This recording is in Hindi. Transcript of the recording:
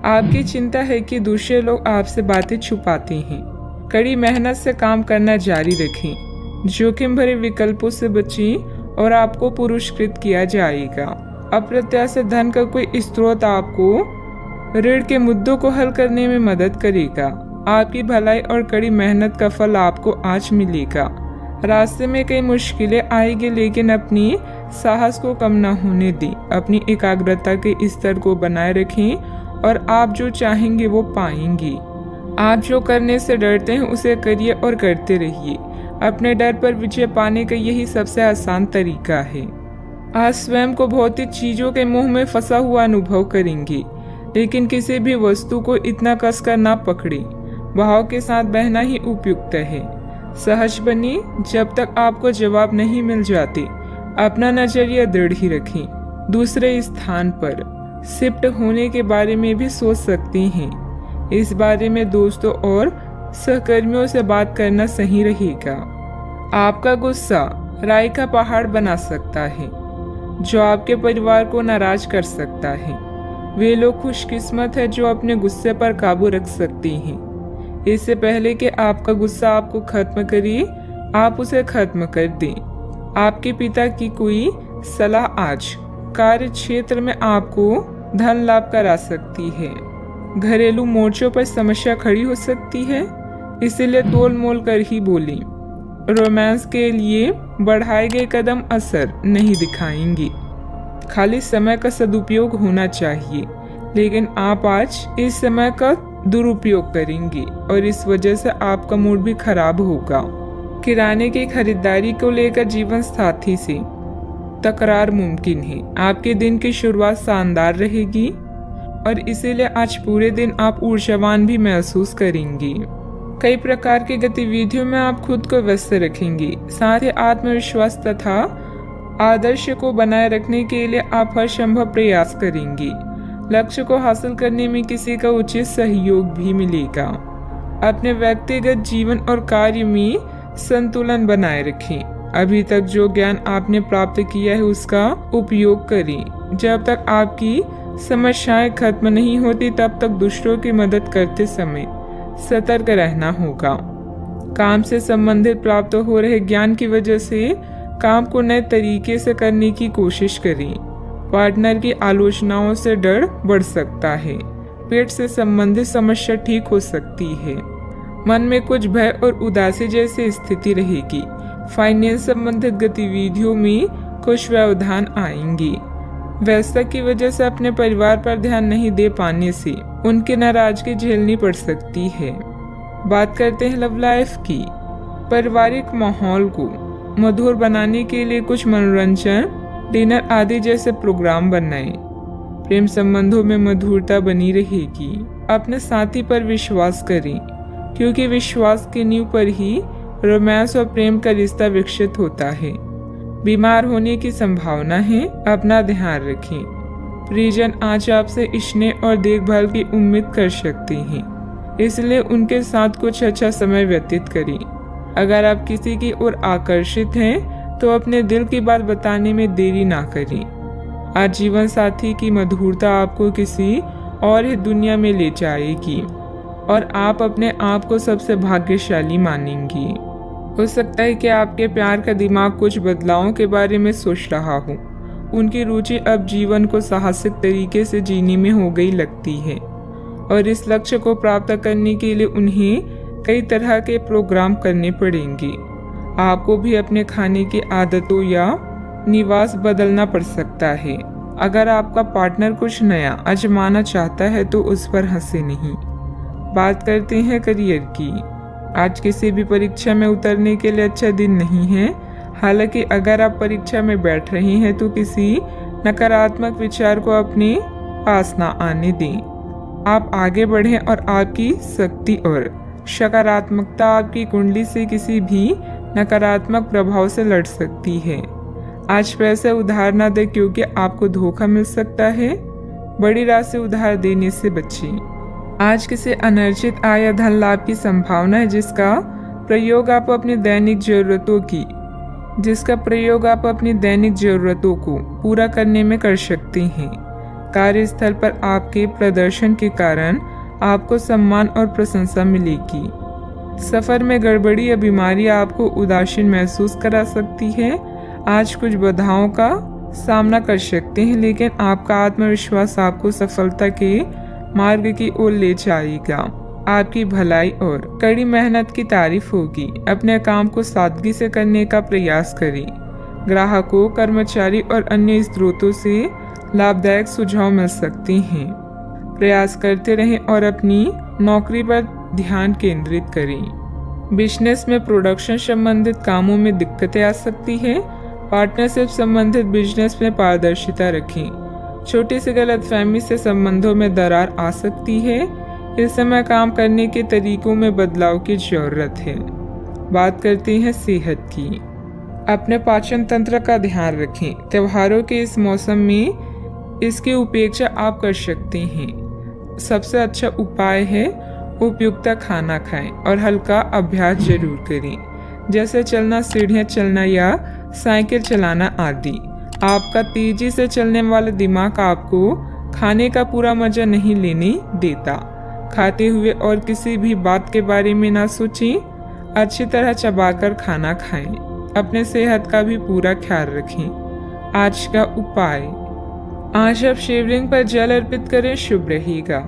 आपकी चिंता है कि दूसरे लोग आपसे बातें छुपाते हैं। कड़ी मेहनत से काम करना जारी रखें। जोखिम भरे विकल्पों से बचें और आपको पुरस्कृत किया जाएगा। अप्रत्याशित धन का कोई स्रोत आपको ऋण के मुद्दों को हल करने में मदद करेगा। आपकी भलाई और कड़ी मेहनत का फल आपको आज मिलेगा। रास्ते में कई मुश्किलें आएगी, लेकिन अपनी साहस को कम न होने दें। अपनी एकाग्रता के स्तर को बनाए रखें और आप जो चाहेंगे वो पाएंगे। आप जो करने से डरते हैं उसे करिए और करते रहिए। अपने डर पर विजय पाने का यही सबसे आसान तरीका है। आज स्वयं को भौतिक चीजों के मोह में फंसा हुआ अनुभव करेंगे, लेकिन किसी भी वस्तु को इतना कसकर ना पकड़े। भाव के साथ बहना ही उपयुक्त है। सहज बनिए। जब तक आपको जवाब नहीं मिल जाते, अपना नजरिया दृढ़ ही रखें। दूसरे स्थान पर शिफ्ट होने के बारे में भी सोच सकते हैं। इस बारे में दोस्तों और सहकर्मियों से बात करना सही रहेगा। आपका गुस्सा राई का पहाड़ बना सकता है, जो आपके परिवार को नाराज कर सकता है। वे लोग खुशकिस्मत है जो अपने गुस्से पर काबू रख सकते हैं। इससे पहले कि आपका गुस्सा आपको खत्म करे, आप उसे खत्म कर दें। आपके पिता की कोई सलाह आज कार्य क्षेत्र में आपको धन लाभ करा सकती है। घरेलू मोर्चों पर समस्या खड़ी हो सकती है, इसीलिए तोल मोल कर ही बोलें। रोमांस के लिए बढ़ाए गए कदम असर नहीं दिखाएंगे। खाली समय का सदुपयोग होना चाहिए, लेकिन आप आज इस समय का दुरुपयोग करेंगे और इस वजह से आपका मूड भी खराब होगा। किराने की खरीदारी को लेकर जीवन साथी से तकरार मुमकिन है। आपके दिन की शुरुआत शानदार रहेगी और इसीलिए आज पूरे दिन आप ऊर्जावान भी महसूस करेंगे। कई प्रकार की गतिविधियों में आप खुद को व्यस्त रखेंगे। साथ ही आत्मविश्वास तथा आदर्श को बनाए रखने के लिए आप हर संभव प्रयास करेंगे। लक्ष्य को हासिल करने में किसी का उचित सहयोग भी मिलेगा। अपने व्यक्तिगत जीवन और कार्य में संतुलन बनाए रखें। अभी तक जो ज्ञान आपने प्राप्त किया है उसका उपयोग करें। जब तक आपकी समस्याएं खत्म नहीं होती, तब तक दूसरों की मदद करते समय सतर्क रहना होगा। काम से संबंधित प्राप्त हो रहे ज्ञान की वजह से काम को नए तरीके से करने की कोशिश करें। पार्टनर की आलोचनाओं से डर बढ़ सकता है। पेट से संबंधित समस्या ठीक हो सकती है। मन में कुछ भय और उदासी जैसी स्थिति रहेगी। फाइनेंस संबंधित गतिविधियों में कुछ व्यवधान आएंगे। व्यस्तता की वजह से अपने परिवार पर ध्यान नहीं दे पाने से उनकी नाराजगी झेलनी पड़ सकती है। बात करते हैं लव लाइफ की। पारिवारिक माहौल को मधुर बनाने के लिए कुछ मनोरंजन, डिनर आदि जैसे प्रोग्राम बनाएं। प्रेम संबंधों में मधुरता बनी रहेगी। अपने साथी पर विश्वास करें, क्योंकि विश्वास की नींव पर ही रोमांस और प्रेम का रिश्ता विकसित होता है। बीमार होने की संभावना है, अपना ध्यान रखें। परिजन आज आपसे स्नेह और देखभाल की उम्मीद कर सकते हैं, इसलिए उनके साथ कुछ अच्छा समय व्यतीत करें। अगर आप किसी की ओर आकर्षित हैं तो अपने दिल की बात बताने में देरी ना करें। आज जीवन साथी की मधुरता आपको किसी और ही दुनिया में ले जाएगी और आप अपने आप को सबसे भाग्यशाली मानेंगी। हो सकता है कि आपके प्यार का दिमाग कुछ बदलावों के बारे में सोच रहा हो। उनकी रुचि अब जीवन को साहसिक तरीके से जीने में हो गई लगती है और इस लक्ष्य को प्राप्त करने के लिए उन्हें कई तरह के प्रोग्राम करने पड़ेंगे। आपको भी अपने खाने की आदतों या निवास बदलना पड़ सकता है। अगर आपका पार्टनर कुछ नया आजमाना चाहता है तो उस पर हंसे नहीं। बात करते हैं करियर की। आज किसी भी परीक्षा में उतरने के लिए अच्छा दिन नहीं है। हालांकि अगर आप परीक्षा में बैठ रहे हैं तो किसी नकारात्मक विचार को अपने पास ना आने दें। आप आगे बढ़ें और आपकी शक्ति और सकारात्मकता आपकी कुंडली से किसी भी नकारात्मक प्रभाव से लड़ सकती है। आज पैसे उधार ना दें, क्योंकि आपको धोखा मिल सकता है। बड़ी राशि उधार देने से बचें। आज किसी अनर्जित आय या धन लाभ की संभावना है, जिसका प्रयोग आप अपनी दैनिक जरूरतों को पूरा करने में कर सकते हैं। कार्यस्थल पर आपके प्रदर्शन के कारण आपको सम्मान और प्रशंसा मिलेगी। सफर में गड़बड़ी या बीमारी आपको उदासीन महसूस करा सकती है। आज कुछ बाधाओं का सामना कर सकते हैं, लेकिन आपका आत्मविश्वास आपको सफलता के मार्ग की ओर ले जाएगा। आपकी भलाई और कड़ी मेहनत की तारीफ होगी। अपने काम को सादगी से करने का प्रयास करें। ग्राहकों, कर्मचारी और अन्य स्रोतों से लाभदायक सुझाव मिल सकते हैं। प्रयास करते रहें और अपनी नौकरी पर ध्यान केंद्रित करें। बिजनेस में प्रोडक्शन संबंधित कामों में दिक्कतें आ सकती हैं। पार्टनरशिप संबंधित बिजनेस में पारदर्शिता रखें। छोटी सी गलतफहमी से संबंधों में दरार आ सकती है। इस समय काम करने के तरीकों में बदलाव की जरूरत है। बात करते हैं सेहत की। अपने पाचन तंत्र का ध्यान रखें। त्योहारों के इस मौसम में इसकी उपेक्षा आप कर सकते हैं। सबसे अच्छा उपाय है उपयुक्त खाना खाएं और हल्का अभ्यास जरूर करें, जैसे चलना, सीढ़ियां चलना या साइकिल चलाना आदि। आपका तेजी से चलने वाला दिमाग आपको खाने का पूरा मजा नहीं लेने देता। खाते हुए और किसी भी बात के बारे में ना सोचें। अच्छी तरह चबाकर खाना खाएं। अपने सेहत का भी पूरा ख्याल रखें। आज का उपाय, आज आप शिवलिंग पर जल अर्पित करें, शुभ रहेगा।